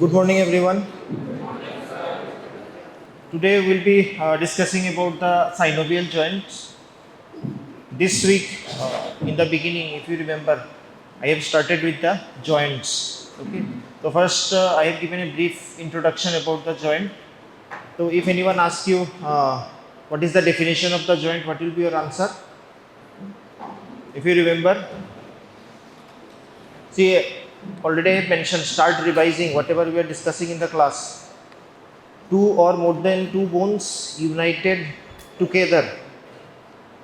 Good morning, everyone. Today we'll be discussing about the synovial joints. This week, in the beginning, if you remember, I have started with the joints. Okay. So first, I have given a brief introduction about the joint. So if anyone asks you what is the definition of the joint, what will be your answer? If you remember, see, already I have mentioned, start revising whatever we are discussing in the class. Two or more than two bones united together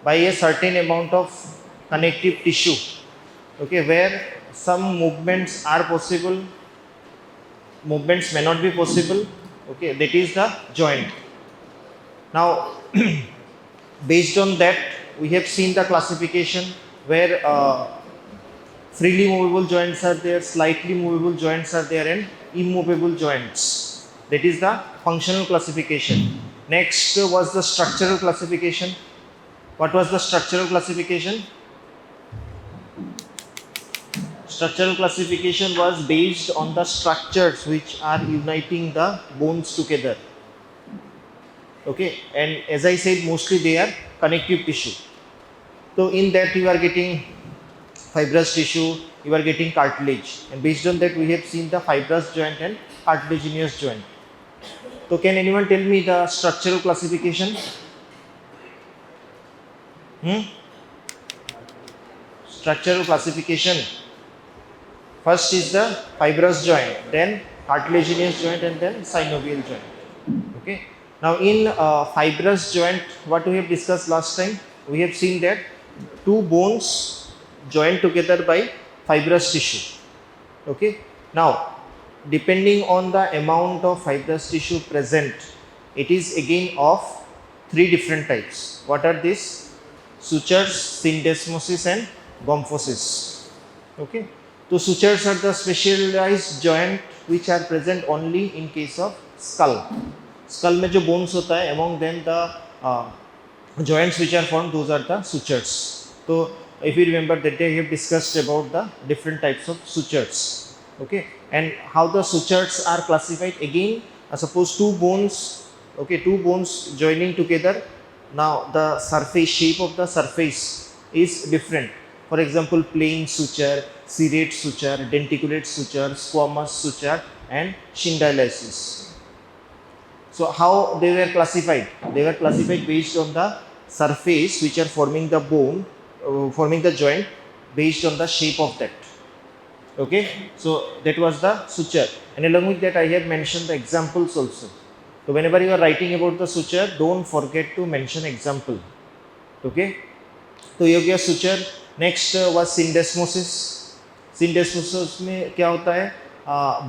by a certain amount of connective tissue, okay, where some movements are possible, movements may not be possible, okay, that is the joint. Now, based on that, we have seen the classification where freely movable joints are there, slightly movable joints are there, and immovable joints. That is the functional classification. Next was the structural classification. What was the structural classification? Structural classification was based on the structures which are uniting the bones together. Okay, and as I said, mostly they are connective tissue. So in that you are getting fibrous tissue, you are getting cartilage, and based on that we have seen the fibrous joint and cartilaginous joint. So can anyone tell me the structural classification? Structural classification. First is the fibrous joint, then cartilaginous joint, and then synovial joint. Okay. Now in fibrous joint, what we have discussed last time, we have seen that two bones joined together by fibrous tissue. Okay. Now, depending on the amount of fibrous tissue present, it is again of three different types. What are these? Sutures, syndesmosis, and gomphosis. Okay. So sutures are the specialized joint which are present only in case of skull. Skull में जो bones होता है, among them the joints which are formed, those are the sutures. So if you remember that day, we have discussed about the different types of sutures. Okay, and how the sutures are classified again. Suppose two bones, okay, two bones joining together. Now the surface shape of the surface is different. For example, plain suture, serrate suture, denticulate suture, squamous suture, and shindylisis. So how they were classified? They were classified based on the surface which are forming the bone, forming the joint, based on the shape of that. Okay, so that was the suture, and along with that I have mentioned the examples also. So whenever you are writing about the suture, don't forget to mention example. Okay, so ये हो गया suture. Next was syndesmosis. Syndesmosis में क्या होता है?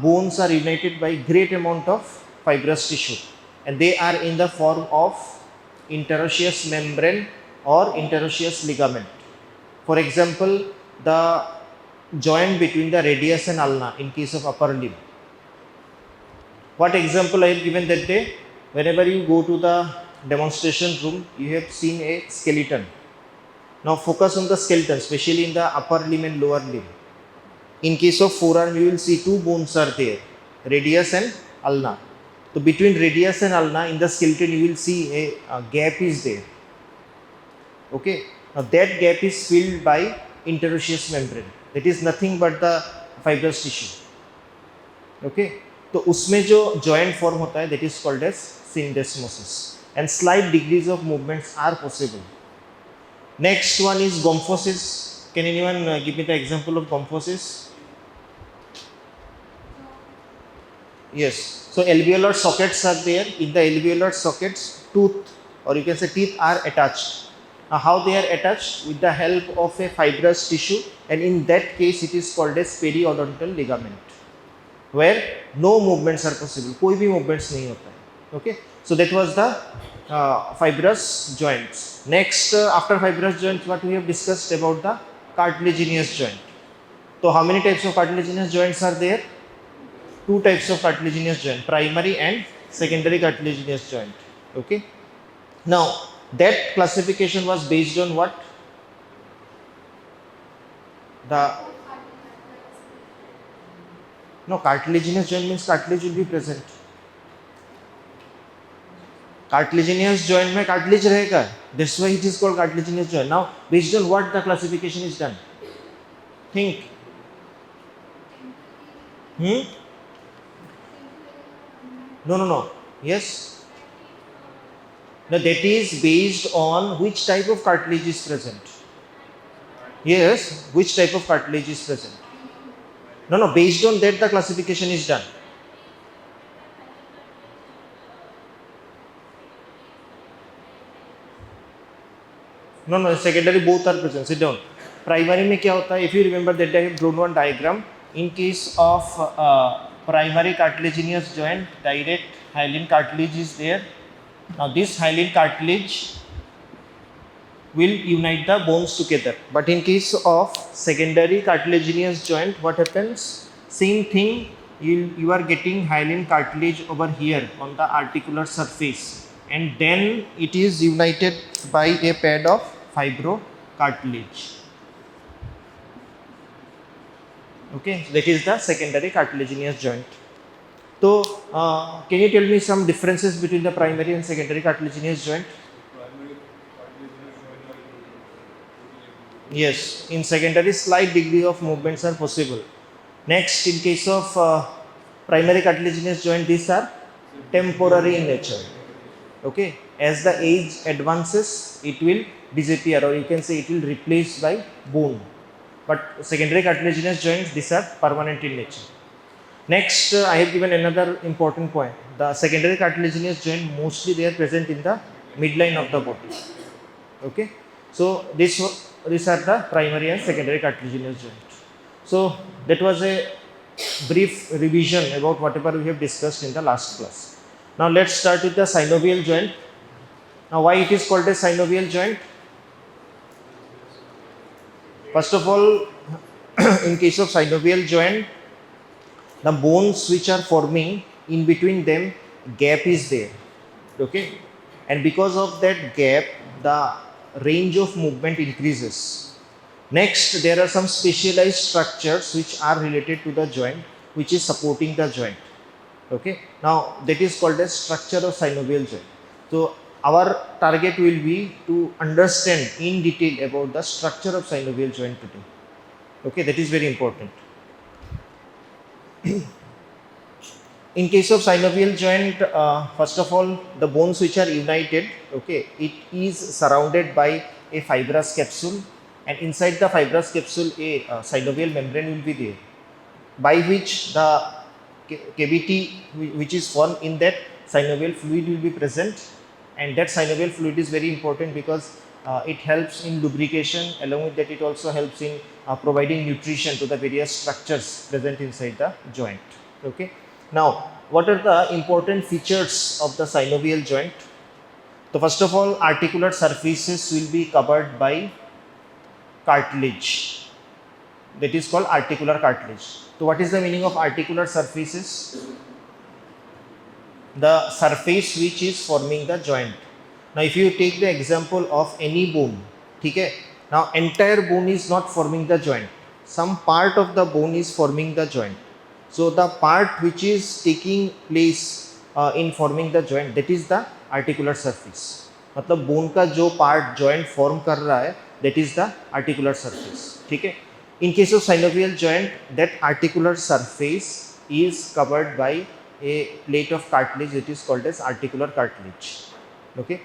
Bones are united by great amount of fibrous tissue, and they are in the form of interosseous membrane or interosseous ligament. For example, the joint between the radius and ulna in case of upper limb. What example I have given that day? Whenever you go to the demonstration room, you have seen a skeleton. Now focus on the skeleton, especially in the upper limb and lower limb. In case of forearm, you will see two bones are there, radius and ulna. So between radius and ulna in the skeleton, you will see a gap is there. Okay. Now that gap is filled by interosseous membrane. That is nothing but the fibrous tissue. Okay. तो उसमें जो joint form होता है, that is called as syndesmosis, and slight degrees of movements are possible. Next one is gomphosis. Can anyone give me the example of gomphosis? Yes. So alveolar sockets are there. In the alveolar sockets, tooth, or you can say teeth, are attached. Now how they are attached? With the help of a fibrous tissue, and in that case it is called as periodontal ligament, where no movements are possible. कोई भी movements नहीं होता है. Okay. So that was the fibrous joints. Next, after fibrous joints, what we have discussed about the cartilaginous joint. So how many types of cartilaginous joints are there? Two types of cartilaginous joint, primary and secondary cartilaginous joint. Okay. Now that classification was based on what? The No, cartilaginous joint means cartilage will be present. Cartilaginous joint में cartilage रहेगा. That's why it is called cartilaginous joint. Now, based on what the classification is done? Think. No. Yes. Now that is based on which type of cartilage is present. Yes, which type of cartilage is present. No, based on that the classification is done. No, secondary both are present. Sit down. Primary में क्या होता है? If you remember that I have drawn one diagram. In case of primary cartilaginous joint, direct hyaline cartilage is there. Now this hyaline cartilage will unite the bones together. But in case of secondary cartilaginous joint, what happens? Same thing. You are getting hyaline cartilage over here on the articular surface, and then it is united by a pad of fibrocartilage. Okay, that is the secondary cartilaginous joint. So, can you tell me some differences between the primary and secondary cartilaginous joint? Yes, in secondary slight degree of movements are possible. Next, in case of primary cartilaginous joint, these are temporary in nature. Okay, as the age advances, it will disappear, or you can say it will replace by bone. But secondary cartilaginous joints, these are permanent in nature. Next, I have given another important point. The secondary cartilaginous joint, mostly they are present in the midline of the body. Okay, so these are the primary and secondary cartilaginous joints. So that was a brief revision about whatever we have discussed in the last class. Now let's start with the synovial joint. Now why it is called a synovial joint? First of all, in case of synovial joint, the bones which are forming, in between them gap is there. Okay, and because of that gap, the range of movement increases. Next, there are some specialized structures which are related to the joint, which is supporting the joint. Okay, now that is called as structure of synovial joint. So our target will be to understand in detail about the structure of synovial joint today. Okay, that is very important. In case of synovial joint, first of all, the bones which are united, okay, it is surrounded by a fibrous capsule, and inside the fibrous capsule a synovial membrane will be there, by which the cavity which is formed in that synovial fluid will be present, and that synovial fluid is very important because it helps in lubrication. Along with that, it also helps in providing nutrition to the various structures present inside the joint. Okay. Now, what are the important features of the synovial joint? So first of all, articular surfaces will be covered by cartilage. That is called articular cartilage. So what is the meaning of articular surfaces? The surface which is forming the joint. Now if you take the example of any bone, okay, now entire bone is not forming the joint. Some part of the bone is forming the joint. So the part which is taking place in forming the joint, that is the articular surface. मतलब bone का जो part joint form कर रहा है, that is the articular surface. ठीक है? In case of synovial joint, that articular surface is covered by a plate of cartilage that is called as articular cartilage. Okay?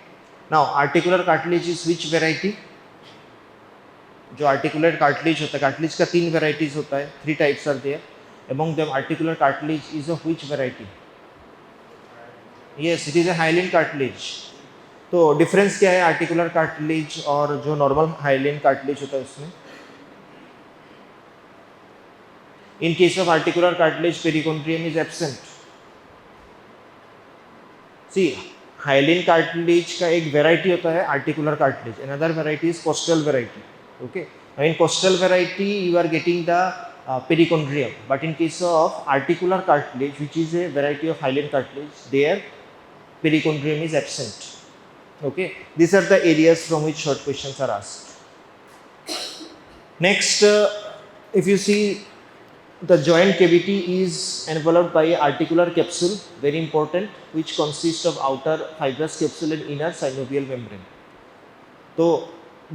Now articular cartilage is which variety? जो articular cartilage होता है, cartilage का 3 varieties होता है, 3 types are there. Among them, articular cartilage is of which variety? Yes, it is a hyaline cartilage. तो difference क्या है articular cartilage और जो normal hyaline cartilage होता है उसमें? In case of articular cartilage, perichondrium is absent. See, hyaline cartilage का एक variety होता है articular cartilage. Another variety is costal variety. Okay. Now in costal variety, you are getting the perichondrium, but in case of articular cartilage, which is a variety of hyaline cartilage, there perichondrium is absent. Okay, these are the areas from which short questions are asked. Next, if you see The joint cavity is enveloped by articular capsule, very important, which consists of outer fibrous capsule and inner synovial membrane. So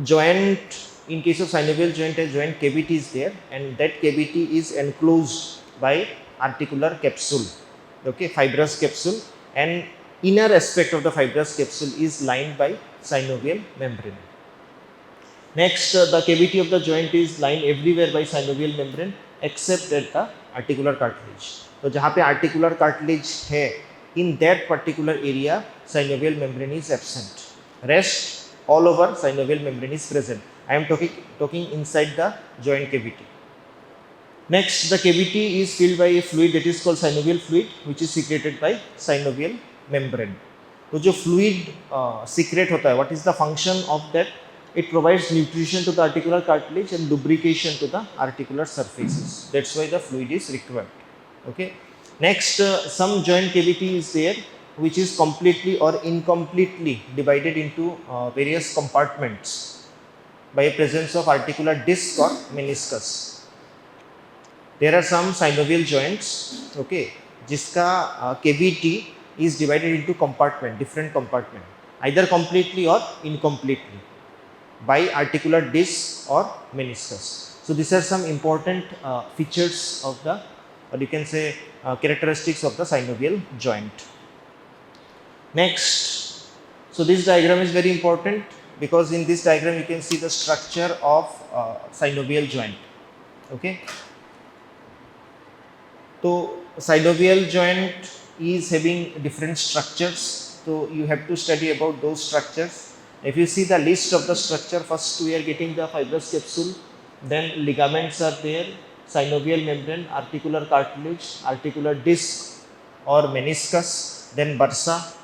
joint, in case of synovial joint, a joint cavity is there, and that cavity is enclosed by articular capsule, okay, fibrous capsule, and inner aspect of the fibrous capsule is lined by synovial membrane. Next, the cavity of the joint is lined everywhere by synovial membrane except at the articular cartilage. तो जहाँ पे articular cartilage है, in that particular area synovial membrane is absent. Rest all over synovial membrane is present. I am talking inside the joint cavity. Next, the cavity is filled by a fluid that is called synovial fluid, which is secreted by synovial membrane. तो जो fluid secrete होता है, what is the function of that? It provides nutrition to the articular cartilage and lubrication to the articular surfaces. That's why the fluid is required. Okay. Next, some joint cavity is there which is completely or incompletely divided into various compartments by a presence of articular disc or meniscus. There are some synovial joints, okay, जिसका cavity is divided into different compartment, either completely or incompletely, by articular disc or meniscus. So these are some important features of the, or you can say characteristics of the synovial joint. Next, so this diagram is very important because in this diagram you can see the structure of synovial joint. Okay. So synovial joint is having different structures. So you have to study about those structures. If you see the list of the structure, first we are getting the fibrous capsule, then ligaments are there, synovial membrane, articular cartilage, articular disc or meniscus, then bursa.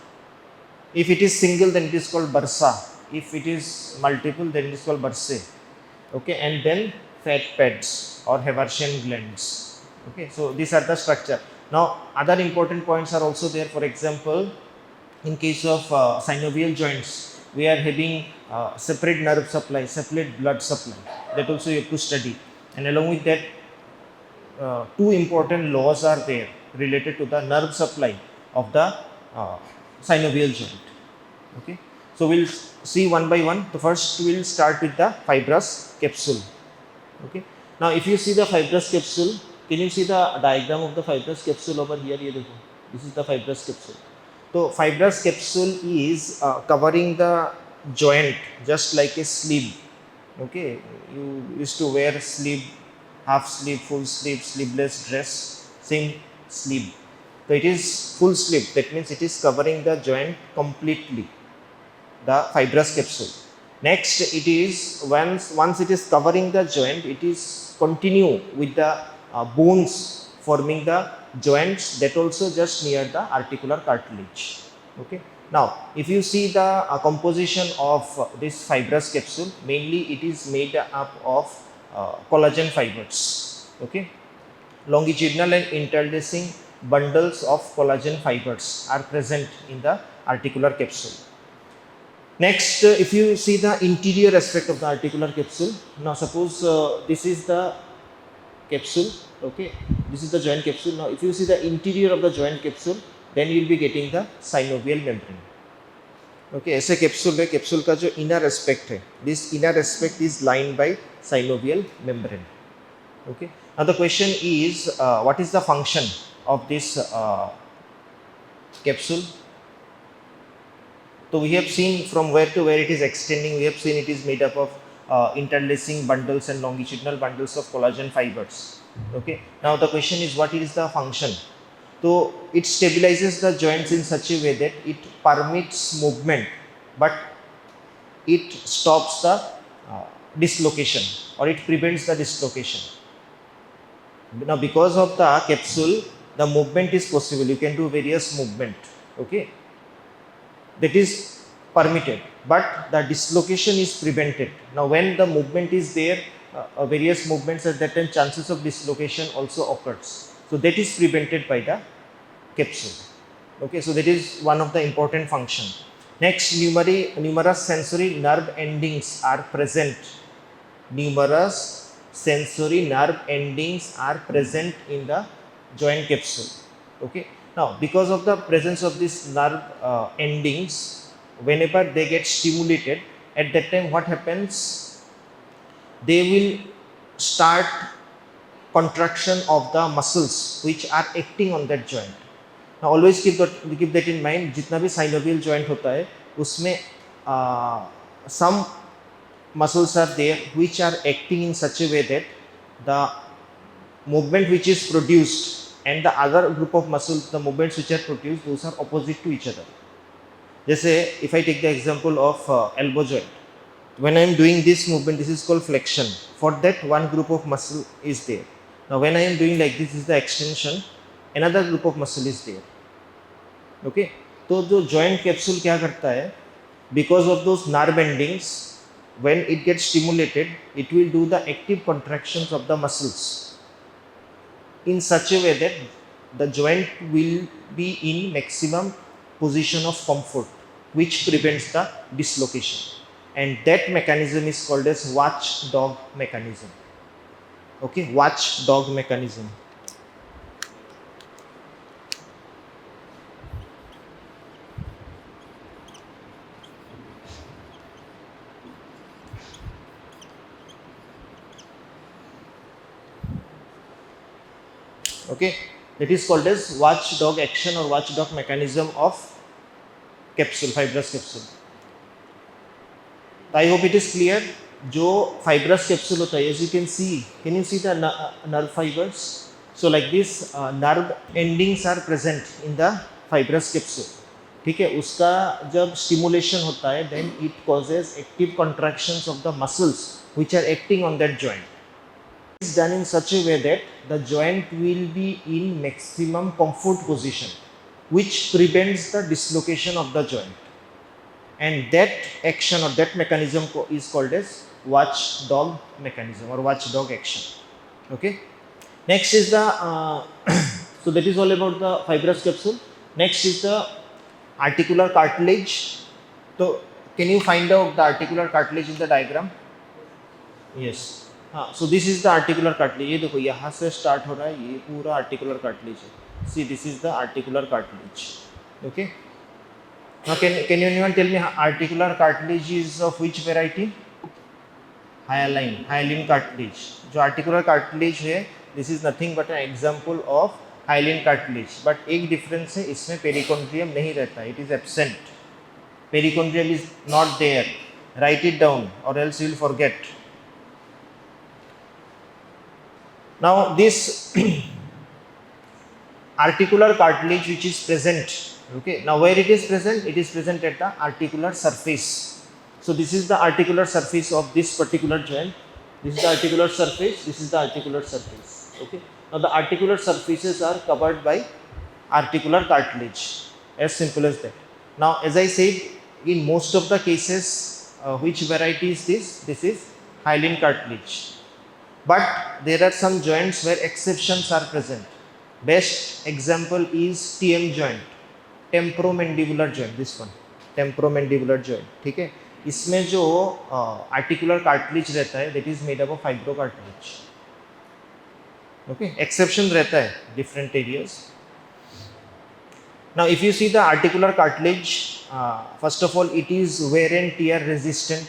If it is single, then it is called bursa. If it is multiple, then it is called bursae. Okay, and then fat pads or Hevian glands. Okay, so these are the structure. Now, other important points are also there. For example, in case of synovial joints, we are having separate nerve supply, separate blood supply. That also you have to study. And along with that, two important laws are there related to the nerve supply of the synovial joint. Okay. So we'll see one by one. The first we'll start with the fibrous capsule. Okay. Now if you see the fibrous capsule, can you see the diagram of the fibrous capsule over here? This is the fibrous capsule. So fibrous capsule is covering the joint just like a sleeve. Okay, you used to wear sleeve, half sleeve, full sleeve, sleeveless dress, same sleeve. So it is full sleeve. That means it is covering the joint completely. The fibrous capsule. Next, it is once it is covering the joint, it is continue with the bones forming the joints that also just near the articular cartilage. Okay. Now, if you see the composition of this fibrous capsule, mainly it is made up of collagen fibers. Okay. Longitudinal and interlacing bundles of collagen fibers are present in the articular capsule. Next, if you see the interior aspect of the articular capsule, now suppose this is the capsule. Okay, this is the joint capsule. Now if you see the interior of the joint capsule, then you will be getting the synovial membrane. Okay, ऐसे capsule है, capsule का जो inner aspect है, this inner aspect is lined by synovial membrane. Okay, now the question is what is the function of this capsule? So we have seen from where to where it is extending. We have seen it is made up of interlacing bundles and longitudinal bundles of collagen fibers. Okay. Now the question is what is the function? So it stabilizes the joints in such a way that it permits movement, but it stops the dislocation or it prevents the dislocation. Now because of the capsule, the movement is possible. You can do various movement. Okay. That is permitted, but the dislocation is prevented. Now when the movement is there, various movements at that time, chances of dislocation also occurs. So that is prevented by the capsule. Okay, so that is one of the important function. Next, numerous sensory nerve endings are present. Numerous sensory nerve endings are present in the joint capsule. Okay. Now, because of the presence of these nerve endings, whenever they get stimulated, at that time what happens? They will start contraction of the muscles which are acting on that joint. Now, always keep that in mind. जितना भी synovial joint होता है, उसमें some muscles are there which are acting in such a way that the movement which is produced and the other group of muscles, the movements which are produced, those are opposite to each other. जैसे if I take the example of elbow joint, when I am doing this movement, this is called flexion. For that, one group of muscle is there. Now, when I am doing like this is the extension, another group of muscle is there. Okay. तो जो joint capsule क्या करता है? Because of those nerve endings, when it gets stimulated, it will do the active contractions of the muscles in such a way that the joint will be in maximum position of comfort, which prevents the dislocation. And that mechanism is called as watchdog mechanism. Okay, watchdog mechanism. Okay, that is called as watchdog action or watchdog mechanism of capsule, fibrous capsule. I hope it is clear. जो fibrous capsule होता है, as you can see, can you see the nerve fibers? So like this, nerve endings are present in the fibrous capsule. ठीक है, उसका जब stimulation होता है, then it causes active contractions of the muscles which are acting on that joint. It is done in such a way that the joint will be in maximum comfort position, which prevents the dislocation of the joint. And that action or that mechanism is called as watchdog mechanism or watchdog action. Okay. Next is the so that is all about the fibrous capsule. Next is the articular cartilage. So can you find out the articular cartilage in the diagram? Yes. हाँ, so this is the articular cartilage. ये देखो यहाँ से start हो रहा है, ये पूरा articular cartilage है. See, this is the articular cartilage. Okay. Now, can you anyone tell me articular cartilage is of which variety? Hyaline cartilage. जो articular cartilage है, this is nothing but an example of hyaline cartilage. But एक difference है, इसमें perichondrium नहीं रहता, it is absent. Perichondrium is not there. Write it down, or else you will forget. Now, this articular cartilage which is present. Okay, now where it is present? It is present at the articular surface. So this is the articular surface of this particular joint. This is the articular surface. This is the articular surface. Okay. Now the articular surfaces are covered by articular cartilage. As simple as that. Now, as I said, in most of the cases, which variety is this? This is hyaline cartilage. But there are some joints where exceptions are present. Best example is TM joint. Temporomandibular joint, this one temporomandibular joint. ठीक है, इसमें जो articular cartilage रहता है that is made up of fibro cartilage. Okay, exception रहता है different areas. Now if you see the articular cartilage, first of all it is wear and tear resistant,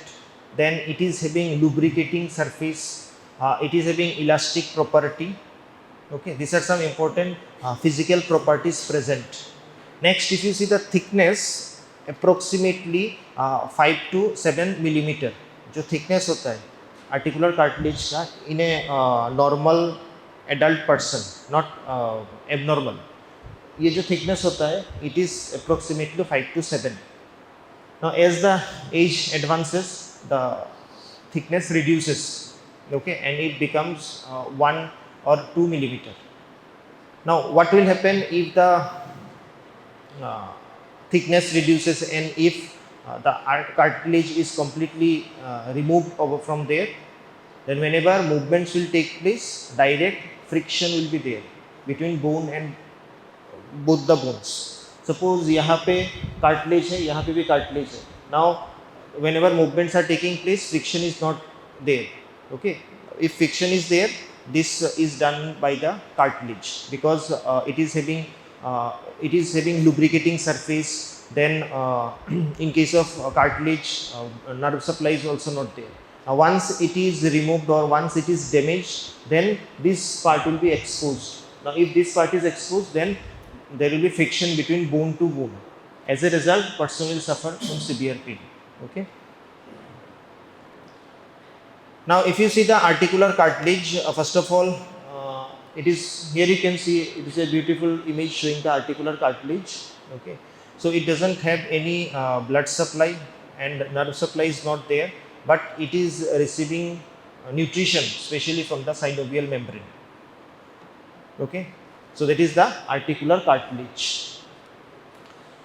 then it is having lubricating surface, it is having elastic property. Okay, this are some important physical properties present. Next, if you see the thickness, approximately 5 to 7 millimeter, जो thickness होता है articular cartilage का in a normal adult person, not abnormal, ये जो thickness होता है it is approximately 5 to 7. Now, as the age advances, the thickness reduces, okay, and it becomes 1 or 2 millimeter. Now, what will happen if the thickness reduces and if the cartilage is completely removed over from there, then whenever movements will take place, direct friction will be there between bone and both the bones. Suppose यहाँ पे cartilage है, यहाँ पे भी cartilage है. Now, whenever movements are taking place, friction is not there. Okay, if friction is there, this is done by the cartilage, because it is having lubricating surface. Then in case of cartilage, nerve supply is also not there. Once it is removed or once it is damaged, then this part will be exposed. Now if this part is exposed, then there will be friction between bone to bone. As a result, person will suffer from severe pain. Okay. Now if you see the articular cartilage, first of all, it is here, you can see it is a beautiful image showing the articular cartilage. Okay. So it doesn't have any blood supply and nerve supply is not there, but it is receiving nutrition especially from the synovial membrane. Okay. So that is the articular cartilage.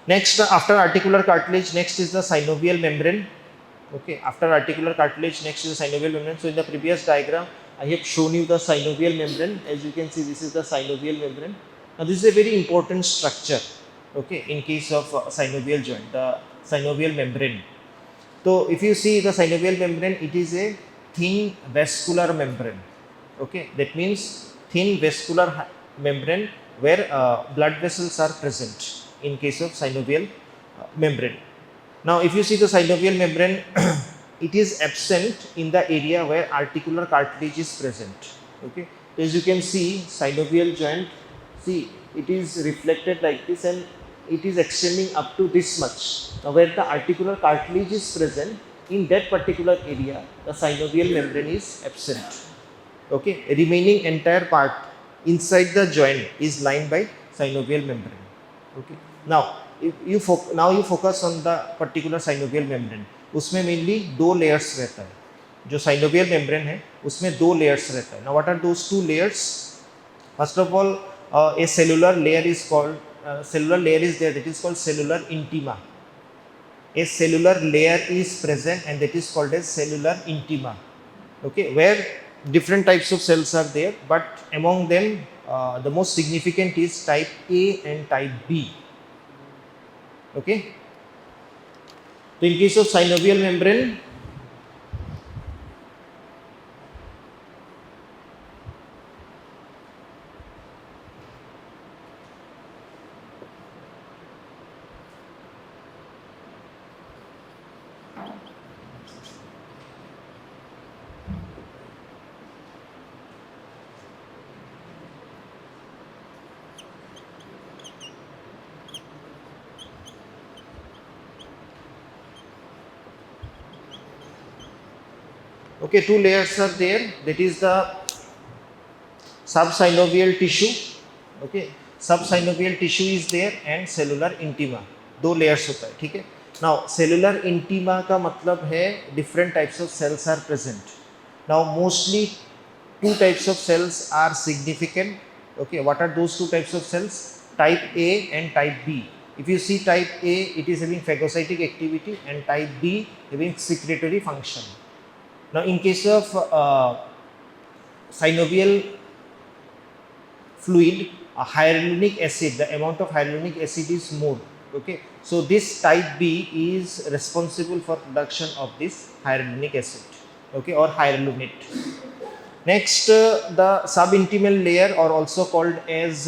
Next, after articular cartilage, next is the synovial membrane. Okay. After articular cartilage, next is the synovial membrane. So in the previous diagram, I have shown you the synovial membrane. As you can see, this is the synovial membrane. Now this is a very important structure. Okay, in case of synovial joint, the synovial membrane. So if you see the synovial membrane, it is a thin vascular membrane. Okay, that means thin vascular membrane where blood vessels are present in case of synovial membrane. Now if you see the synovial membrane, it is absent in the area where articular cartilage is present. Okay, as you can see, synovial joint, see, it is reflected like this and it is extending up to this much. Now where the articular cartilage is present, in that particular area, the synovial membrane is absent. Okay, remaining entire part inside the joint is lined by synovial membrane. Okay, now if you focus on the particular synovial membrane, उसमें mainly दो layers रहता है. जो synovial membrane है, उसमें दो layers रहता है. Now what are those two layers? First of all, a cellular layer is called cellular layer is there, that is called cellular intima. A cellular layer is present and that is called as cellular intima. Okay, where different types of cells are there, but among them the most significant is type A and type B. Okay. So in case of synovial membrane, okay, two layers are there, that is the subsynovial tissue. Okay, subsynovial tissue is there and cellular intima, दो layers होता है. ठीक है. Now cellular intima का मतलब है different types of cells are present. Now mostly two types of cells are significant. Okay, what are those two types of cells? Type A and type B. If you see type A, it is having phagocytic activity, and type B having secretory function. Now in case of synovial fluid, hyaluronic acid, the amount of hyaluronic acid is more. Okay, so this type B is responsible for production of this hyaluronic acid, okay, or hyaluronate. Next, the subintimal layer, or also called as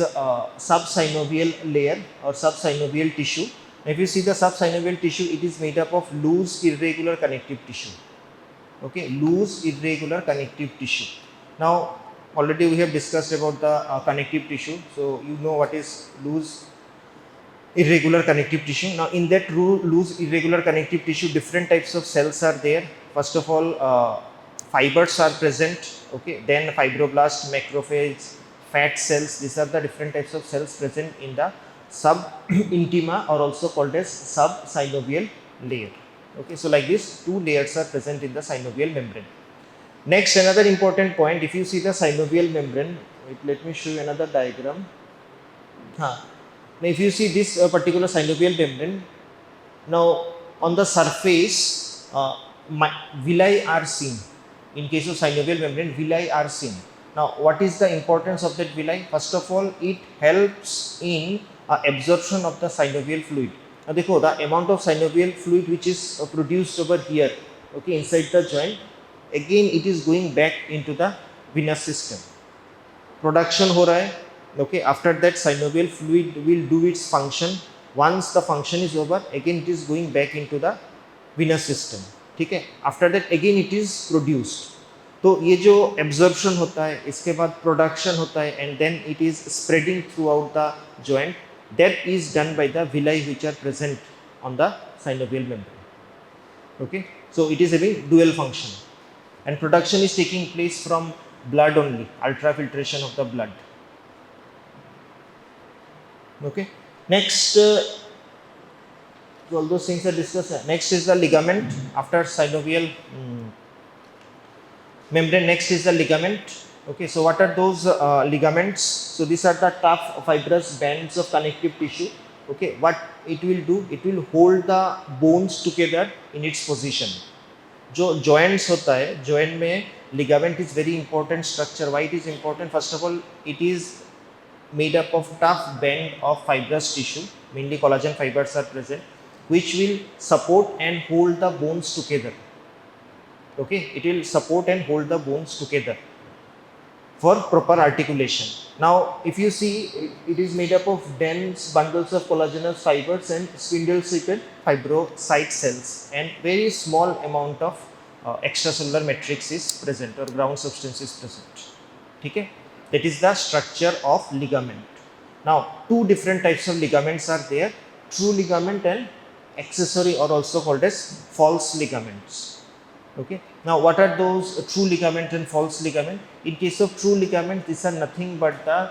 subsynovial layer or subsynovial tissue. Now, if you see the subsynovial tissue, it is made up of loose irregular connective tissue. Okay, loose irregular connective tissue. Now already we have discussed about the connective tissue, so you know what is loose irregular connective tissue. Now in that loose irregular connective tissue, different types of cells are there. First of all, fibers are present. Okay, then fibroblast, macrophage, fat cells, these are the different types of cells present in the subintima, or also called as subsynovial layer. Okay, so like this, two layers are present in the synovial membrane. Next, another important point, if you see the synovial membrane, let me show you another diagram. Now if you see this particular synovial membrane, now on the surface villi are seen. In case of synovial membrane, villi are seen. Now what is the importance of that villi? First of all, it helps in absorption of the synovial fluid. Now the amount of synovial fluid which is produced over here, okay, inside the joint, again it is going back into the venous system. Production हो रहा है, okay, after that synovial fluid will do its function. Once the function is over, again it is going back into the venous system. ठीक है, after that again it is produced. तो ये जो absorption होता है, इसके बाद production होता है, and then it is spreading throughout the joint. That is done by the villi which are present on the synovial membrane. Okay, so it is having dual function, and production is taking place from blood only, ultrafiltration of the blood. Okay, next, all those things are discussed. Next is the ligament after synovial membrane. Next is the ligament. Okay, so what are those ligaments? So these are the tough fibrous bands of connective tissue. Okay, what it will do, it will hold the bones together in its position. जो joints होता है, joint में ligament is very important structure. Why it is important? First of all, it is made up of tough band of fibrous tissue, mainly collagen fibers are present, which will support and hold the bones together. Okay, it will support and hold the bones together for proper articulation. Now, if you see, it is made up of dense bundles of collagenous fibers and spindle-shaped fibrocyte cells, and very small amount of extracellular matrix is present or ground substance is present. Okay, that is the structure of ligament. Now, two different types of ligaments are there: true ligament and accessory, or also called as false ligaments. Okay, now what are those true ligament and false ligament? In case of true ligament, these are nothing but the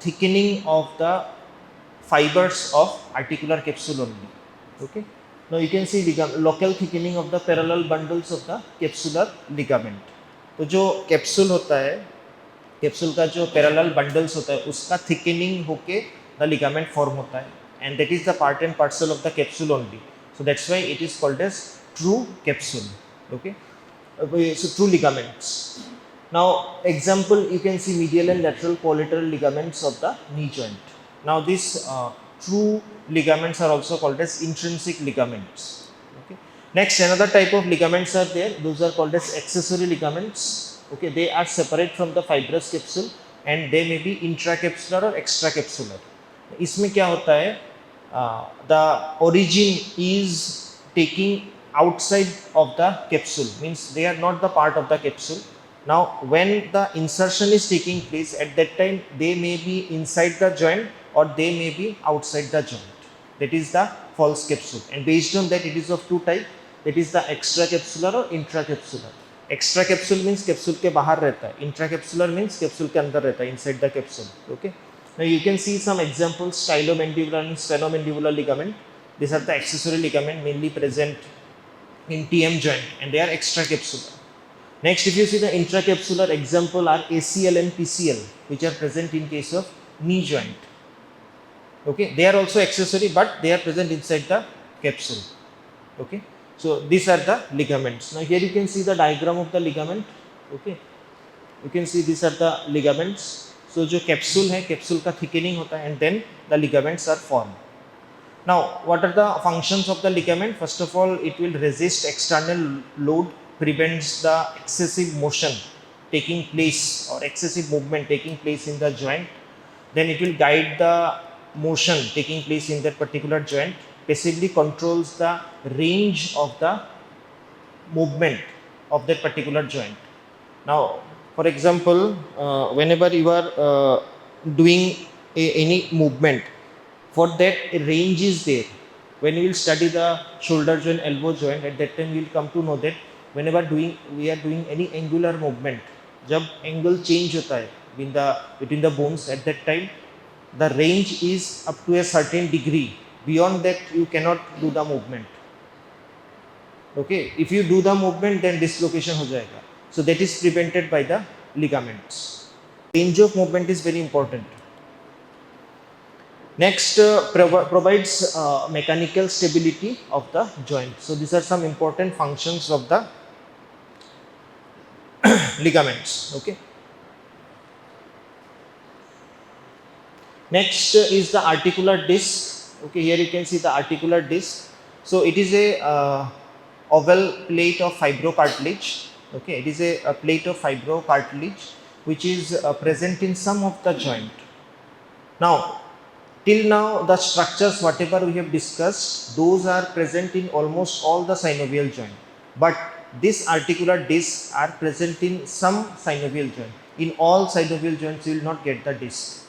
thickening of the fibers of articular capsule only. Okay, now you can see local thickening of the parallel bundles of the capsular ligament. तो जो capsule होता है, capsule का जो parallel bundles होता है, उसका thickening होके the ligament form होता है, and that is the part and parcel of the capsule only. So that's why it is called as true capsule. Okay, so true ligaments. Now, example, you can see medial and lateral collateral ligaments of the knee joint. Now, these true ligaments are also called as intrinsic ligaments. Okay. Next, another type of ligaments are there. Those are called as accessory ligaments. Okay, they are separate from the fibrous capsule, and they may be intracapsular or extracapsular. इसमें क्या होता है? The origin is taking outside of the capsule, means they are not the part of the capsule. Now, when the insertion is taking place, at that time they may be inside the joint or they may be outside the joint. That is the false capsule, and based on that it is of two types. That is the extracapsular or intracapsular. Extracapsule means capsule के बाहर रहता है, intracapsular means capsule के अंदर रहता है, inside the capsule. Okay, now you can see some examples: stylomandibular and sphenomandibular ligament. These are the accessory ligament mainly present in TM joint, and they are extracapsular. Next, if you see the intracapsular, example are ACL and PCL, which are present in case of knee joint. Okay, they are also accessory, but they are present inside the capsule. Okay, so these are the ligaments. Now here you can see the diagram of the ligament. Okay, you can see these are the ligaments. So जो capsule है, capsule का thickening होता है, and then the ligaments are formed. Now, what are the functions of the ligament? First of all, it will resist external load, prevents the excessive motion taking place or excessive movement taking place in the joint. Then it will guide the motion taking place in that particular joint, passively controls the range of the movement of that particular joint. Now, for example, whenever you are doing any movement, for that a range is there. When we will study the shoulder joint, elbow joint, at that time we will come to know that whenever we are doing any angular movement, जब angle change होता है between the bones, at that time the range is up to a certain degree. Beyond that you cannot do the movement. Okay, if you do the movement, then dislocation हो जाएगा. So that is prevented by the ligaments. Range of movement is very important. Next, provides mechanical stability of the joint. So these are some important functions of the ligaments. Okay. Next is the articular disc. Okay, here you can see the articular disc. So it is a oval plate of fibrocartilage. Okay, it is a plate of fibrocartilage which is present in some of the joint. Now, till now the structures whatever we have discussed, those are present in almost all the synovial joint, but this articular discs are present in some synovial joint. In all synovial joints you will not get the disc.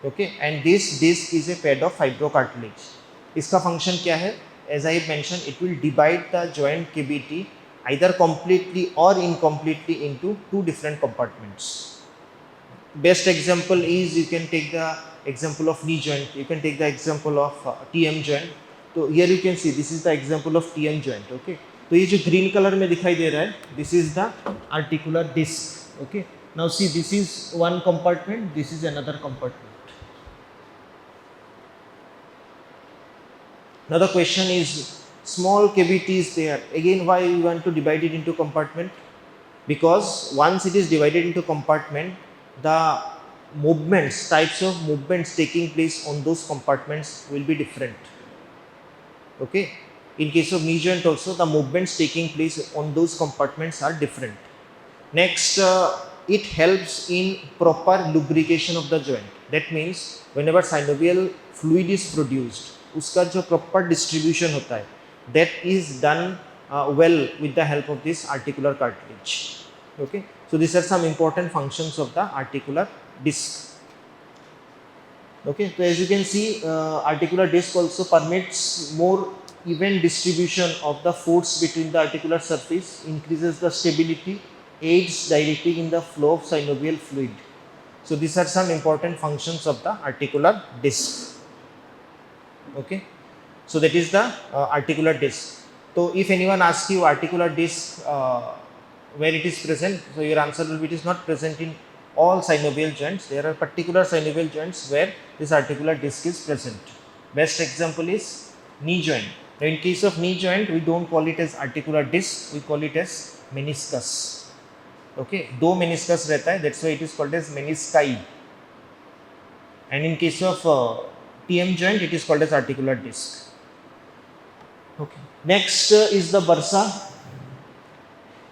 Okay, and this disc is a pad of fibrocartilage. इसका function क्या है? As I mentioned, it will divide the joint cavity either completely or incompletely into two different compartments. Best example is you can take the example of knee joint, you can take the example of TM joint. So here you can see this is the example of TM joint. Okay, तो ये जो green color में दिखाई दे रहा है, this is the articular disc. Okay, now see this is one compartment, this is another compartment. Now the question is, small cavity is there, again why we want to divide it into compartment? Because once it is divided into compartment, the movements, types of movements taking place on those compartments will be different. Okay, in case of knee joint also the movements taking place on those compartments are different. Next, it helps in proper lubrication of the joint. That means whenever synovial fluid is produced, उसका जो proper distribution होता है, that is done well with the help of this articular cartilage. Okay, so these are some important functions of the articular disc. Okay, so as you can see, articular disc also permits more even distribution of the force between the articular surface, increases the stability, aids directly in the flow of synovial fluid. So these are some important functions of the articular disc. Okay, so that is the articular disc. So if anyone asks you articular disc where it is present, so your answer will be it is not present in all synovial joints. There are particular synovial joints where this articular disc is present. Best example is knee joint. Now in case of knee joint, we don't call it as articular disc, we call it as meniscus. Okay, दो meniscus रहता है, that's why it is called as menisci. And in case of TM joint, it is called as articular disc. Okay. Next is the bursa.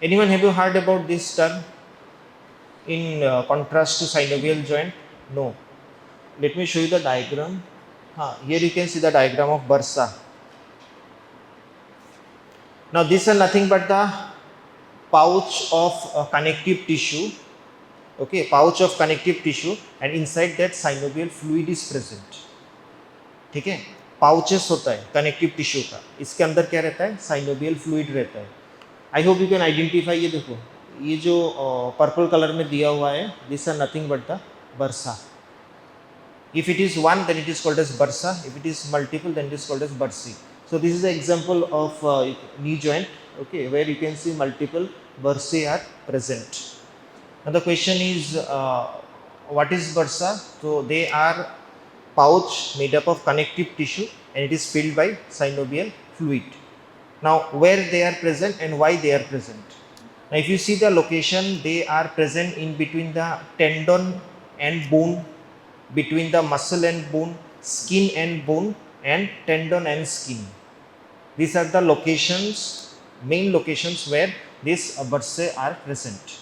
Anyone have you heard about this term in contrast to synovial joint? No. Let me show you the diagram. Here you can see the diagram of bursa. Now these are nothing but the pouch of connective tissue. Okay, pouch of connective tissue, and inside that synovial fluid is present. ठीक है, pouches होता है connective tissue का, इसके अंदर क्या रहता है? साइनोवियल फ्लूइड रहता है. I hope you can identify. ये देखो, ये जो पर्पल कलर में दिया हुआ है, this are nothing but the bursa. If it is one then it is called as bursa, if it is multiple then it is called as bursae. So this is the example of knee joint, okay, where you can see multiple bursae are present. Now the question is what is bursa? So they are pouch made up of connective tissue and it is filled by synovial fluid. Now where they are present and why they are present? Now if you see the location, they are present in between the tendon and bone, between the muscle and bone, skin and bone, and tendon and skin. These are the locations, main locations where these bursae are present.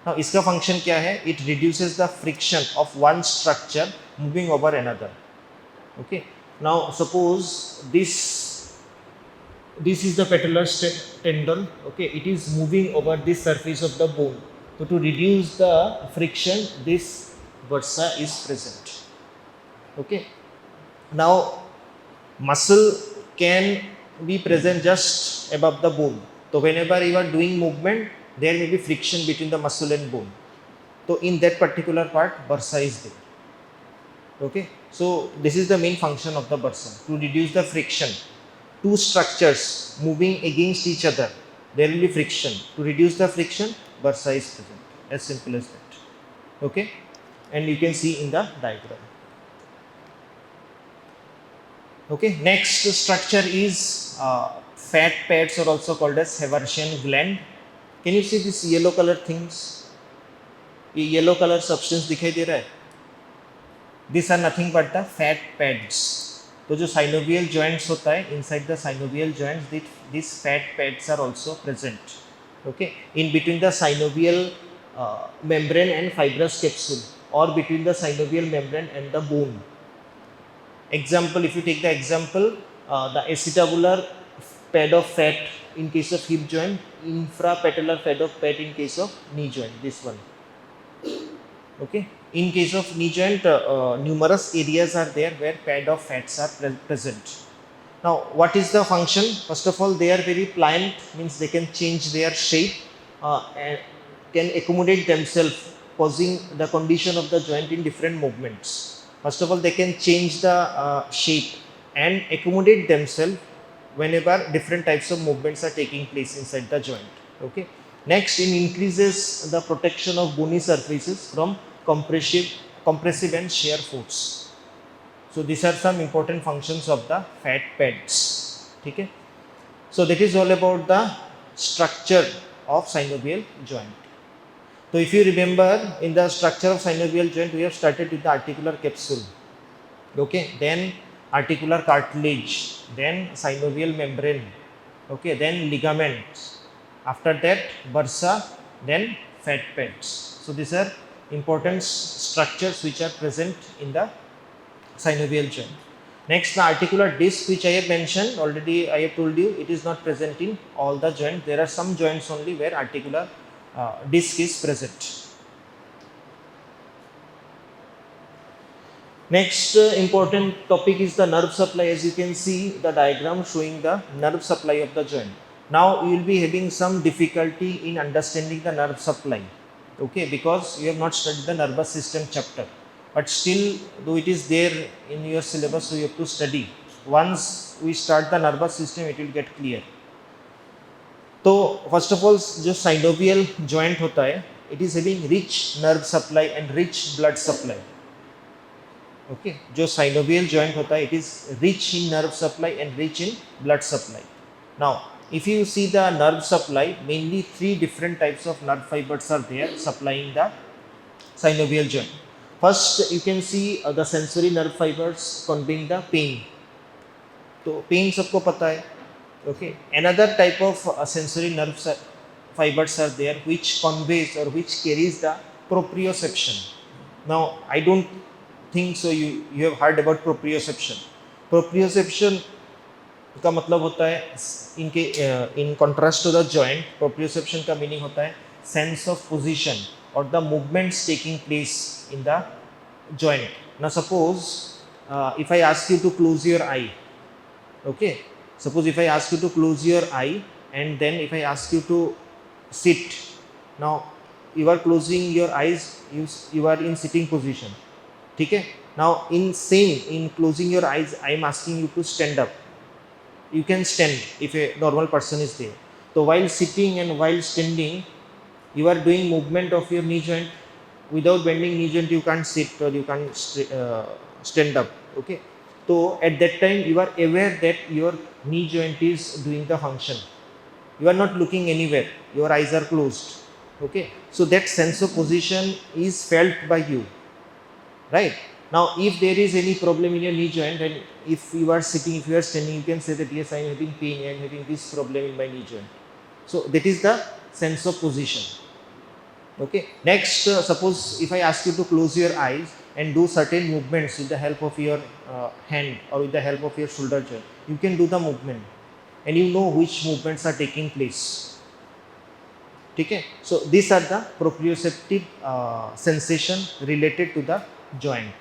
Now इसका function क्या है? It reduces the friction of one structure moving over another. Okay, now suppose this is the patellar tendon. Okay, it is moving over this surface of the bone. So to reduce the friction, this bursa is present. Okay, now muscle can be present just above the bone. So whenever you are doing movement, there may be friction between the muscle and bone. So in that particular part, bursa is there. Okay, so this is the main function of the bursa, to reduce the friction. Two structures moving against each other, there will be friction. To reduce the friction, bursa is present. As simple as that. Okay, and you can see in the diagram. Okay, next structure is fat pads, are also called as Hevian gland. Can you see this yellow color things? ये yellow color substance दिखाई दे रहा है. These are nothing but the fat pads. तो जो synovial joints होता है, inside the synovial joints, these fat pads are also present. okay, in between the synovial membrane and fibrous capsule, or between the synovial membrane and the bone. Example, if you take the example, the acetabular pad of fat in case of hip joint, infrapatellar pad of fat in case of knee joint, this one. Okay, in case of knee joint, numerous areas are there where pad of fats are present. Now, what is the function? First of all, they are very pliant, means they can change their shape and can accommodate themselves, causing the condition of the joint in different movements. First of all, they can change the shape and accommodate themselves whenever different types of movements are taking place inside the joint. Okay. Next, it increases the protection of bony surfaces from compressive and shear force. So these are some important functions of the fat pads. Okay. So that is all about the structure of synovial joint. So if you remember, in the structure of synovial joint, we have started with the articular capsule. Okay. Then articular cartilage, then synovial membrane. Okay. Then ligaments. After that, bursa, then fat pads. So these are important structures which are present in the synovial joint. Next, the articular disc, which I have mentioned already, I have told you it is not present in all the joints. There are some joints only where articular disc is present. Next important topic is the nerve supply. As you can see the diagram showing the nerve supply of the joint. Now you will be having some difficulty in understanding the nerve supply, okay, because you have not studied the nervous system chapter. But still, though it is there in your syllabus, so you have to study. Once we start the nervous system, it will get clear. So first of all, जो synovial joint होता है, it is having rich nerve supply and rich blood supply. Okay, जो synovial joint होता है, it is rich in nerve supply and rich in blood supply. Now, if you see the nerve supply, mainly 3 different types of nerve fibers are there supplying the synovial joint. First, you can see the sensory nerve fibers conveying the pain. So, pain सबको पता है. Okay. Another type of sensory nerve fibers are there which conveys or which carries the proprioception. Now, I don't think so you have heard about proprioception. Proprioception का मतलब होता है इनके in contrast to the joint, proprioception का meaning होता है sense of position or the movements taking place in the joint. Now suppose if I ask you to close your eye, okay, suppose if I ask you to close your eye and then if I ask you to sit, now you are closing your eyes, you are in sitting position, okay. Now in closing your eyes, I am asking you to stand up. You can stand if a normal person is there. So while sitting and while standing, you are doing movement of your knee joint. Without bending knee joint, you can't sit or you can't stand up. Okay. So at that time, you are aware that your knee joint is doing the function. You are not looking anywhere. Your eyes are closed. Okay. So that sense of position is felt by you, right? Now, if there is any problem in your knee joint, and if you are sitting, if you are standing, you can say that yes, I am having pain, I am having this problem in my knee joint. So that is the sense of position. Okay. Next, suppose if I ask you to close your eyes and do certain movements with the help of your hand or with the help of your shoulder joint, you can do the movement and you know which movements are taking place. Okay. So these are the proprioceptive sensation related to the joint.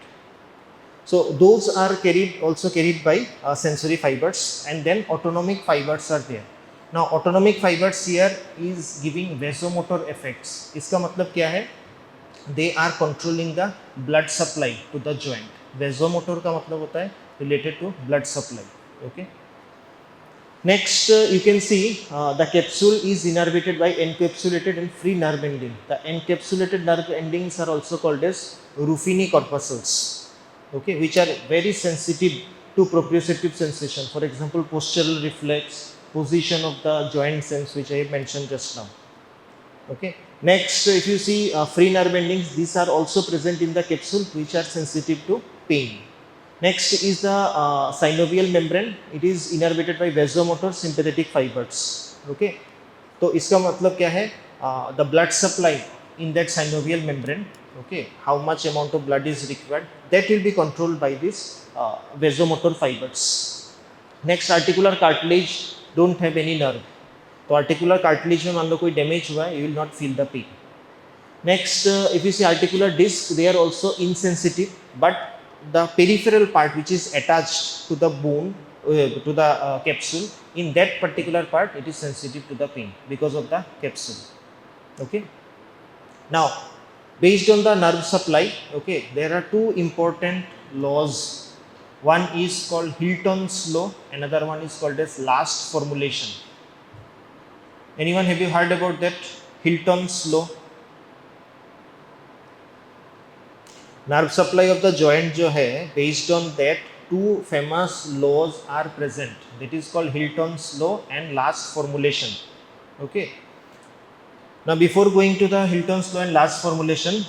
So those are also carried by sensory fibers, and then autonomic fibers are there. Now autonomic fibers here is giving vasomotor effects. इसका मतलब क्या है? They are controlling the blood supply to the joint. Vasomotor का मतलब होता है related to blood supply. Okay. Next, you can see the capsule is innervated by encapsulated and free nerve ending. The encapsulated nerve endings are also called as Ruffini corpuscles, okay, which are very sensitive to proprioceptive sensation. For example, postural reflex, position of the joint sense, which I have mentioned just now. Okay. Next, if you see free nerve endings, these are also present in the capsule, which are sensitive to pain. Next is the synovial membrane. It is innervated by vasomotor sympathetic fibers. Okay. तो इसका मतलब क्या है, the blood supply in that synovial membrane, okay, how much amount of blood is required, that will be controlled by this vasomotor fibers. Next, articular cartilage don't have any nerve, तो articular cartilage में मान लो कोई damage हुआ है, you will not feel the pain. Next, if you see articular disc, they are also insensitive, but the peripheral part which is attached to the bone, to the capsule, in that particular part it is sensitive to the pain because of the capsule. Okay. Now, based on the nerve supply, okay, there are two important laws. One is called Hilton's law, another one is called as last formulation. Anyone, have you heard about that Hilton's law? Nerve supply of the joint जो है, based on that two famous laws are present. That is called Hilton's law and last formulation. Okay. Now, before going to the Hilton's law and last formulation,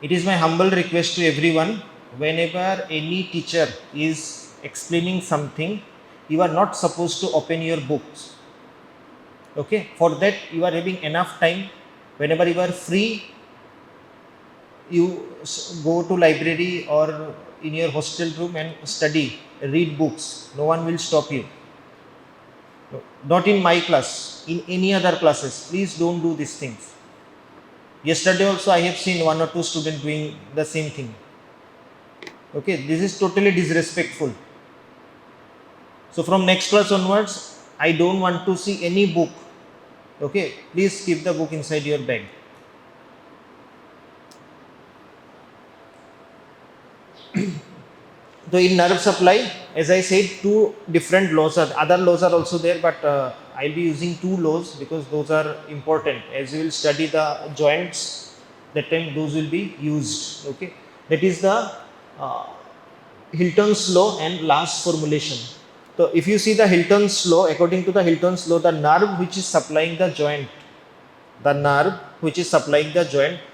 it is my humble request to everyone, whenever any teacher is explaining something, you are not supposed to open your books. Okay. For that, you are having enough time. Whenever you are free, you go to library or in your hostel room and study, read books. No one will stop you. Not in my class, in any other classes. Please don't do these things. Yesterday also I have seen one or two students doing the same thing. Okay, this is totally disrespectful. So from next class onwards, I don't want to see any book. Okay, please keep the book inside your bag. So in nerve supply, as I said, two different laws are, other laws are also there, but I'll be using two laws because those are important. As you will study the joints, that time those will be used. Okay, that is the Hilton's law and last formulation. So if you see the Hilton's law, according to the Hilton's law, the nerve which is supplying the joint,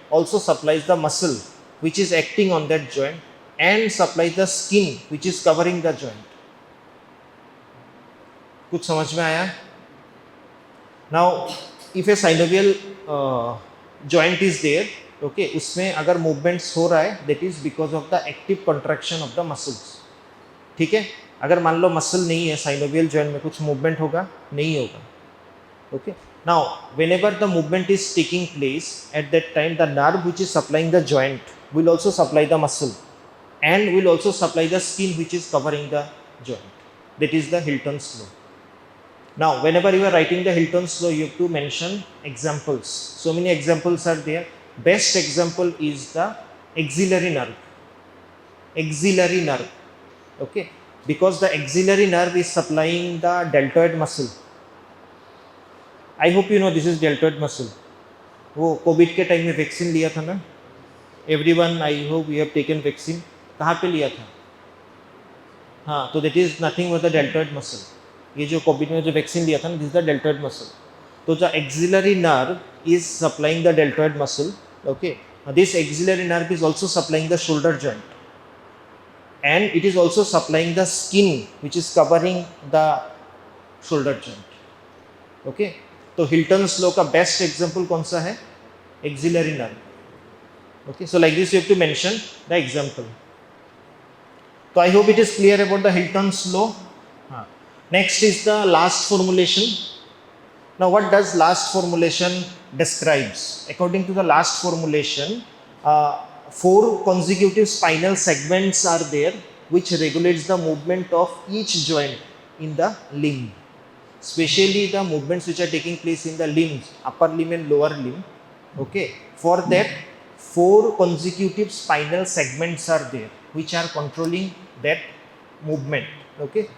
also supplies the muscle which is acting on that joint, and supplies the skin which is covering the joint. कुछ समझ में आया? Now, if a synovial joint is there, okay, उसमें अगर movements हो रहा है, that is because of the active contraction of the muscles. ठीक है? अगर मान लो muscle नहीं है synovial joint में, कुछ movement होगा? नहीं होगा. Okay. Now, whenever the movement is taking place, at that time the nerve which is supplying the joint will also supply the muscle, and will also supply the skin which is covering the joint. That is the Hilton's law. Now, whenever you are writing the Hilton's law, you have to mention examples. So many examples are there. Best example is the axillary nerve. Axillary nerve. Okay. Because the axillary nerve is supplying the deltoid muscle. I hope you know this is deltoid muscle. वो Covid के time में vaccine लिया था ना? Everyone, I hope you have taken vaccine. कहाँ पे लिया था? हाँ, तो that is nothing but the deltoid muscle. ये जो कोविड में जो वैक्सीन लिया था ना, this is the deltoid muscle. तो जो axillary nerve is supplying the deltoid muscle. Okay, now this axillary nerve is also supplying the shoulder joint, and it is also supplying the skin which is covering the shoulder joint. Okay, तो Hilton's law का best example कौन सा है? Axillary nerve. Okay, so like this you have to mention the example. So I hope it is clear about the Hilton's law. Next is the last formulation. Now what does last formulation describes? According to the last formulation, 4 consecutive spinal segments are there which regulates the movement of each joint in the limb. Especially the movements which are taking place in the limbs, upper limb and lower limb. Okay, for that 4 consecutive spinal segments are there which are controlling that movement. Okay,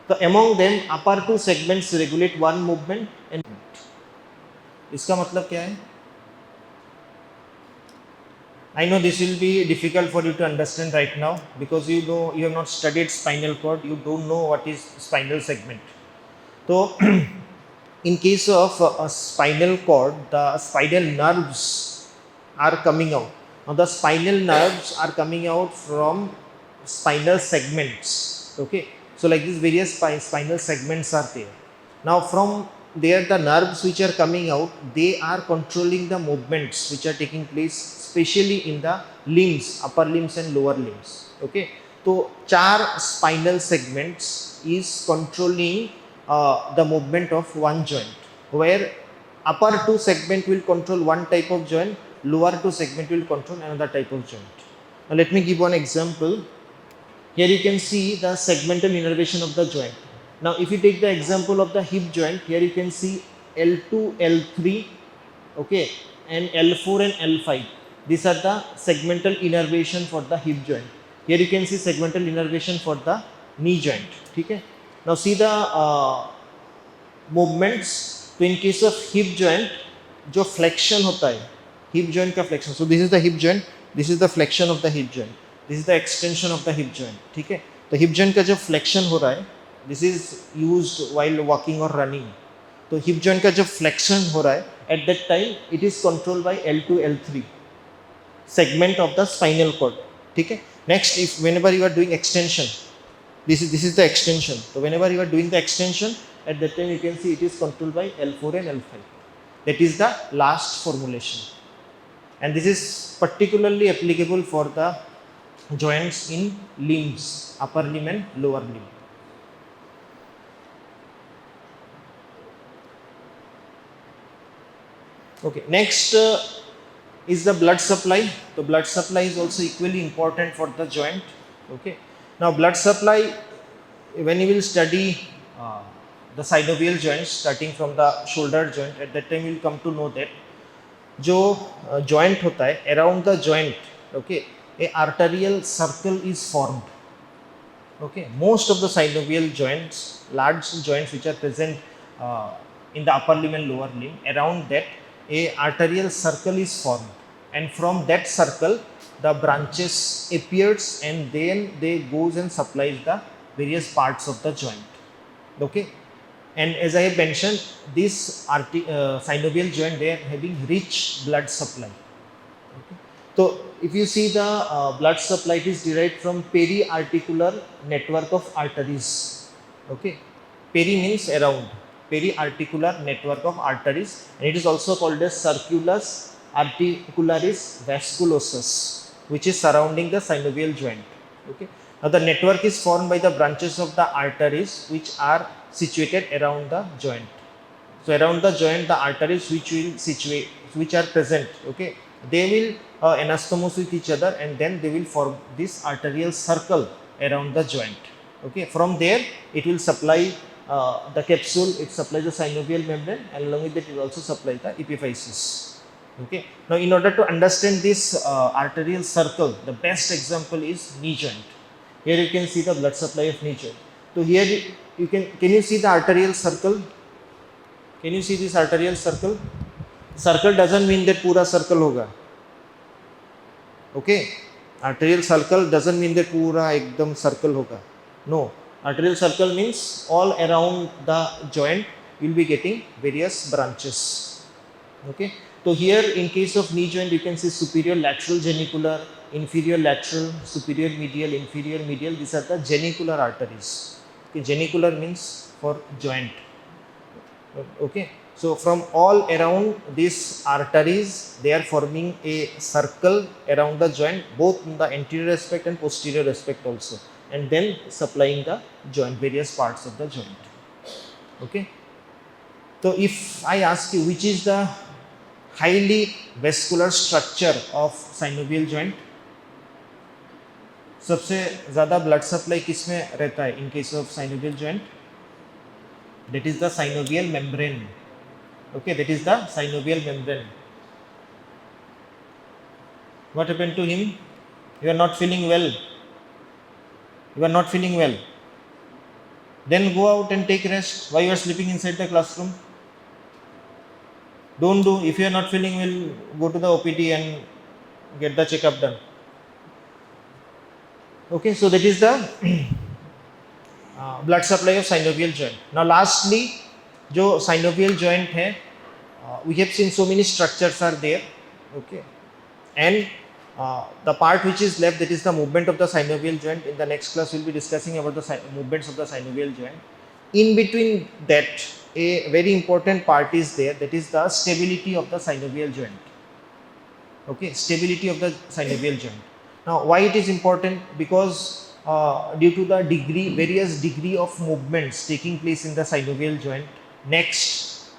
so among them upper 2 segments regulate one movement and इसका मतलब क्या है? I know this will be difficult for you to understand right now because you know you have not studied spinal cord, you don't know what is spinal segment. So in case of a spinal cord, the spinal nerves are coming out. Now the spinal nerves are coming out from spinal segments. Okay, so like these various spinal segments are there. Now from there the nerves which are coming out, they are controlling the movements which are taking place, especially in the limbs, upper limbs and lower limbs. Okay, so 4 spinal segments is controlling the movement of one joint, where upper 2 segment will control one type of joint, lower 2 segment will control another type of joint. Now let me give one example. Here you can see the segmental innervation of the joint. Now if you take the example of the hip joint, here you can see L2, L3, okay, and L4 and L5. These are the segmental innervation for the hip joint. Here you can see segmental innervation for the knee joint. Okay. Now see the movements. तो in case of hip joint, जो flexion होता है, hip joint का flexion. So this is the hip joint, this is the flexion of the hip joint, this is the extension of the hip joint. ठीक है. तो hip joint का जो flexion हो रहा है, this is used while walking or running. तो hip joint का जो flexion हो रहा है, at that time it is controlled by L2, L3 segment of the spinal cord. ठीक है. Next, if whenever you are doing extension, this is the extension. So whenever you are doing the extension, at that time you can see it is controlled by L4 and L5. That is the last formulation, and this is particularly applicable for the joints in limbs, upper limb and lower limb. Okay, next is the blood supply. The blood supply is also equally important for the joint. Okay, now blood supply, when you will study the synovial joints starting from the shoulder joint, at that time you will come to know that जो joint होता है, around the joint, okay, a arterial circle is formed. Okay, most of the synovial joints, large joints which are present in the upper limb and lower limb, around that a arterial circle is formed, and from that circle the branches appears, and then they goes and supplies the various parts of the joint. Okay, and as I have mentioned, this synovial joint, they are having rich blood supply. Okay. So if you see the blood supply, it is derived from periarticular network of arteries. Okay, peri means around, periarticular network of arteries, and it is also called as Circulus Articularis Vasculosis, which is surrounding the synovial joint. Okay. Now the network is formed by the branches of the arteries which are situated around the joint. So around the joint, the arteries which are present, okay, they will anastomose with each other, and then they will form this arterial circle around the joint. Okay, from there it will supply the capsule, it supplies the synovial membrane, and along with it will also supply the epiphysis. Okay, now in order to understand this arterial circle, the best example is knee joint. Here you can see the blood supply of knee joint. So here you can you see the arterial circle? Can you see this arterial circle? Circle doesn't mean that पूरा circle होगा. Okay, arterial circle doesn't mean that पूरा एकदम circle होगा. No, arterial circle means all around the joint will be getting various branches. Okay, so here in case of knee joint, you can see superior lateral genicular, inferior lateral, superior medial, inferior medial. These are the genicular arteries. Okay, genicular means for joint. Okay, so from all around these arteries, they are forming a circle around the joint, both in the anterior aspect and posterior aspect also, and then supplying the joint, various parts of the joint. Okay, so if I ask you which is the highly vascular structure of synovial joint, सबसे ज़्यादा blood supply किसमें रहता है in case of synovial joint? That is the synovial membrane. Okay, that is the synovial membrane. What happened to him? You are not feeling well. You are not feeling well. Then go out and take rest. Why you are sleeping inside the classroom? Don't do. If you are not feeling well, go to the OPD and get the checkup done. Okay, so that is the blood supply of synovial joint. Now lastly, जो synovial joint है, we have seen so many structures are there. Okay, and the part which is left, that is the movement of the synovial joint. In the next class, we will be discussing about the movements of the synovial joint. In between that, a very important part is there, that is the stability of the synovial joint. Okay, stability of the synovial joint. Now, why it is important? Because due to the various degree of movements taking place in the synovial joint. Next,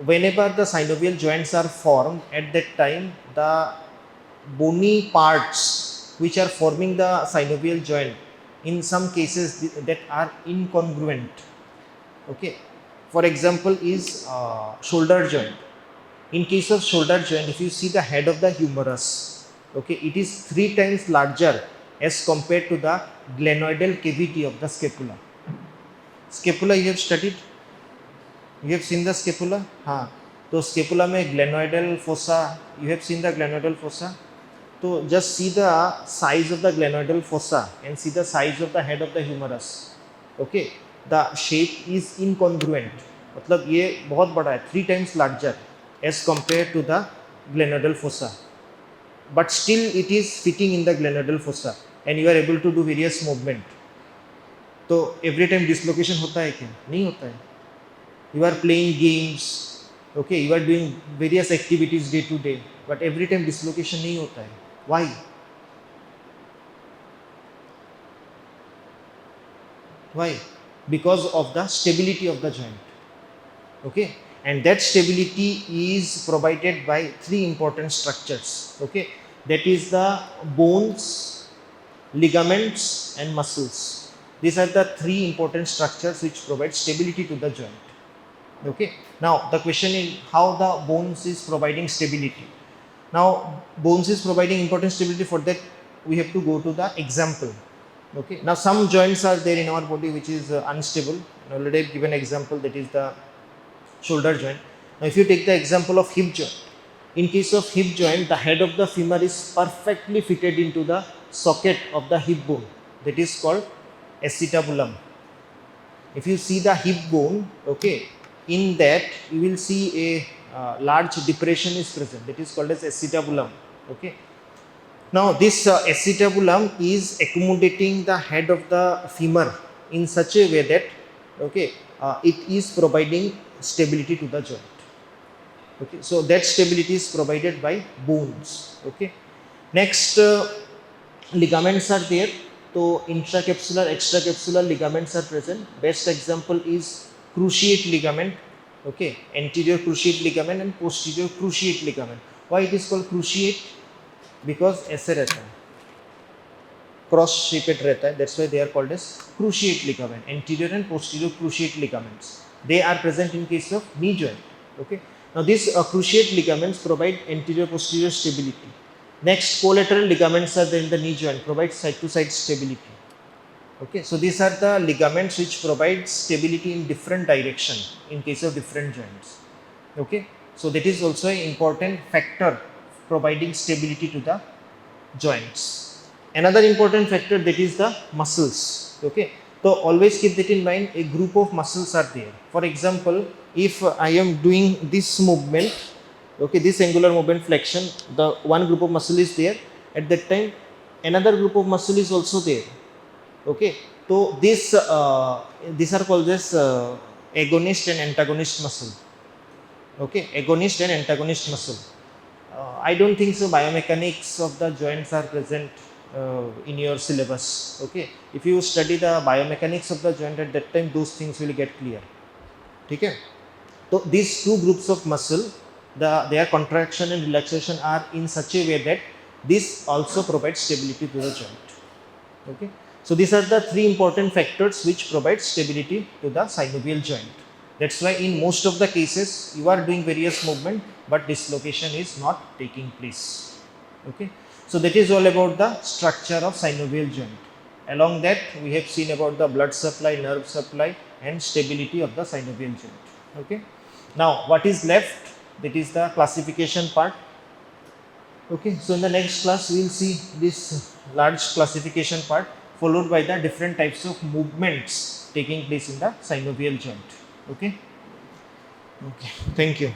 whenever the synovial joints are formed, at that time the bony parts which are forming the synovial joint, in some cases that are incongruent. Okay, for example is shoulder joint. In case of shoulder joint, if you see the head of the humerus, okay, it is 3 times larger as compared to the glenoidal cavity of the scapula. Scapula you have studied, you have seen the scapula. हाँ, तो scapula में glenoidal fossa, you have seen the glenoidal fossa. So just see the size of the glenoidal fossa and see the size of the head of the humerus. Okay, the shape is incongruent. मतलब ये बहुत बड़ा है, 3 times larger as compared to the glenoidal fossa. But still it is fitting in the glenoidal fossa and you are able to do various movement. तो every time dislocation होता है क्या? नहीं होता है. You are playing games, okay, you are doing various activities day to day, but every time dislocation नहीं होता है. Why? Why? Because of the stability of the joint. Okay, and that stability is provided by 3 important structures. Okay, that is the bones, ligaments and muscles. These are the 3 important structures which provide stability to the joint. Okay, now the question is how the bones is providing stability. Now bones is providing important stability. For that we have to go to the example. Okay, now some joints are there in our body which is unstable. Already I've given example, that is the shoulder joint. Now if you take the example of hip joint, in case of hip joint, the head of the femur is perfectly fitted into the socket of the hip bone, that is called acetabulum. If you see the hip bone, okay, in that you will see a large depression is present, that is called as acetabulum. Okay, now this acetabulum is accommodating the head of the femur in such a way that, okay, it is providing stability to the joint. Okay, so that stability is provided by bones. Okay, next ligaments are there. So intracapsular, extracapsular ligaments are present. Best example is cruciate ligament. Okay, anterior cruciate ligament and posterior cruciate ligament. Why it is called cruciate? Because ऐसे रहता है, cross shaped रहता है, that's why they are called as cruciate ligament. Anterior and posterior cruciate ligaments, they are present in case of knee joint. Okay, now these cruciate ligaments provide anterior posterior stability. Next, collateral ligaments are there in the knee joint, provide side to side stability. Okay, so these are the ligaments which provide stability in different direction in case of different joints. Okay, so that is also an important factor providing stability to the joints. Another important factor, that is the muscles. Okay, so always keep that in mind, a group of muscles are there. For example, if I am doing this movement, okay, this angular movement flexion, the one group of muscle is there, at that time another group of muscle is also there. Okay, so this these are called as agonist and antagonist muscle. Okay, agonist and antagonist muscle. I don't think so biomechanics of the joints are present in your syllabus. Okay, if you study the biomechanics of the joint, at that time those things will get clear. Okay, so these 2 groups of muscle, their contraction and relaxation are in such a way that this also provides stability to the joint. Okay, so these are the 3 important factors which provide stability to the synovial joint. That's why in most of the cases you are doing various movement, but dislocation is not taking place. Okay, so that is all about the structure of synovial joint. Along that we have seen about the blood supply, nerve supply and stability of the synovial joint. Okay, now what is left? That is the classification part. Okay, so in the next class we will see this large classification part, followed by the different types of movements taking place in the synovial joint. Okay, thank you.